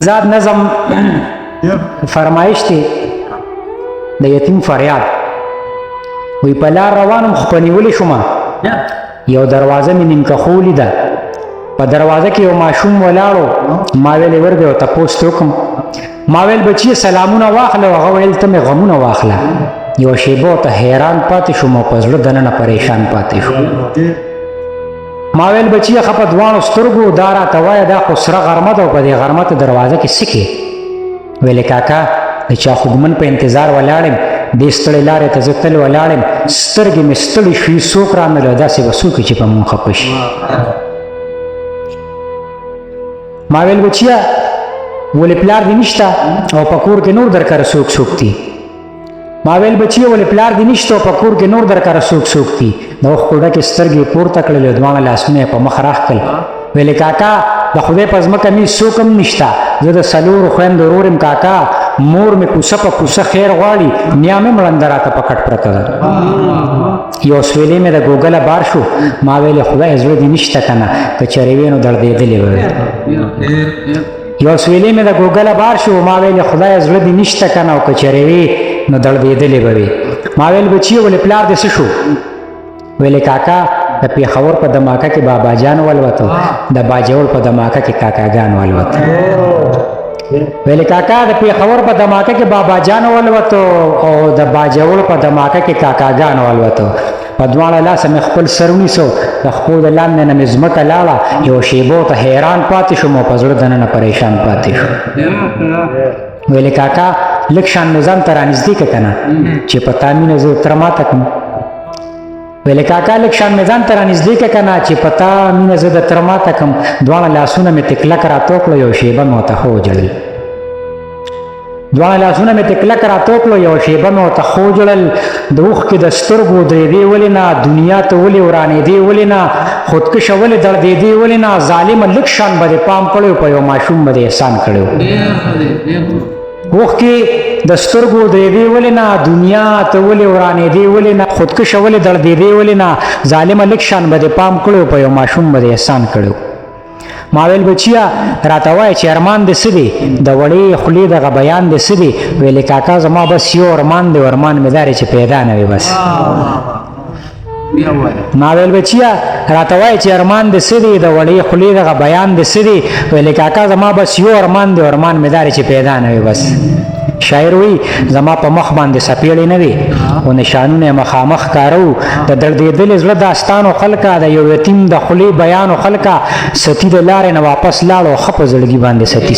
زاد نظم فرمایش دی د یتیم فریاد وی په لار روانم خو په نیولې شومه یو دروازه مې نیمکه خولی ده په دروازه کې یو ماشوم ولاړو ما ویلې ورګې ورته پوسټ وکړم ما ویل بچیه سلامونه واخله او هغه ویل ته مې غمونه واخله یوه شیبه ورته حیران پاتې شوم او په زړه دننه پریشان پاتې شوم ما ویل بچیه ښه په دواړو سترګو دا راته وایه دا خو سره غرمه ده او په دې غرمه ته دروازه کې څه کې ویلې کاکا د چا خوږمن په انتظار ولاړ یم دې ستړې لارې ته زه تل ولاړ یم سترګې مې ستړې شوي څوک رانغله داسې به څوک چې په مونږ خفه شي ما ویل بچیه ولې پلار دې نشته او په کور کې نور درکره څوک څوک دي ما ویل بچیه ولې پلار دې نشته او په کور کې نور درکره څوک څوک دي د اوښکو ډکې سترګې پورته کړلې دواړه لاسونه یې په مخ راښکل ویلې کاکا د خدای په ځمکه مې څوک هم نشته زه د څلورو خویندو ورور یم کاکا مور مې کوڅه په کوڅه خیر غواړي نیا مې مړنده راته په کټ پرته ده یو سویلې مې د ګوګله بار شو ما ویلې خدای زړه دې نشته که نه که چېرې وې نو دړدېدلې به وې یو سویلې مې د ګوګله بار شو ما ویلې خدای زړه دې نشته که نه او که چېرې وې نو دړدېدلې به وې ما ویل بچیه ولې پلار دې څه شو ویلې کاکا د پېښور په دماکه کې بابا جان ولوته د باجوړ په دماکه کې کاکاګان ولوته ویلې کاکا د پېښور په دماکه کې بابا جان ولوته او د باجوړ په دماکه کې کاکاګان ولوته په دواړه لاسه مې خپل سر ونیسو د خپو د لاندې نه مې ځمکه لاړه یو شیبو ته حیران پاتې شوم او په زړه دننه پریشان پاتې شوم ویلې کاکا لږ شان مې ځان ته رانږدې که که نه چې په تا مینه زه تره ماته کړم ویلې کاکا لږ شان مې ځان ته رانږدې که که نه چې په تا مینه زه د تره ماته کړم دواړه لاسونه مې تکلک راته کړو یو شیبه مې ورته ښه وجړل دواړه لاسونه مې تکلک راته کړو یو شیبه مې ورته ښه وجړل د اوښکې د سترګو درېدې ولې نه دنیا ته ولې ورانېدې ولې نه خودکشه ولې دړدېدې ولې نه ظالمه لږ شان به دې پام کړی په یو ماشوم به دې احسان کړی اوښکې د سترګو درېدې ولې نه دنیا ته ولې ورانېدې ولې نه خودکشه ولې دړدېدې ولې نه ظالمه لږ شان به دې پام کړی په یو ماشوم به دې احسان کړی ما ویل بچیه راته وایه چې ارمان دې څه دی د وړې خولې دغه بیان دې څه دی ویلې کاکا زما بس یو ارمان دی ارمان مې دا دی چې پیدا نه وي بس ما ویل بچیه راته وایه چې ارمان دې څه دی د وړې خولې دغه بیان دې څه دی ویلې کاکا زما بس یو ارمان دی ارمان مې دا دی چې پیدا نه وي بس شاعر وی زما په مخ باندې سپېړې نه وي او نشانونه مخامخ کارو د دړدېدلې زړه داستانو خلکه د یو یتیم د خولې بیانو خلکه ستی د لارې نه واپس لاړو ښه په زړګي باندې ستی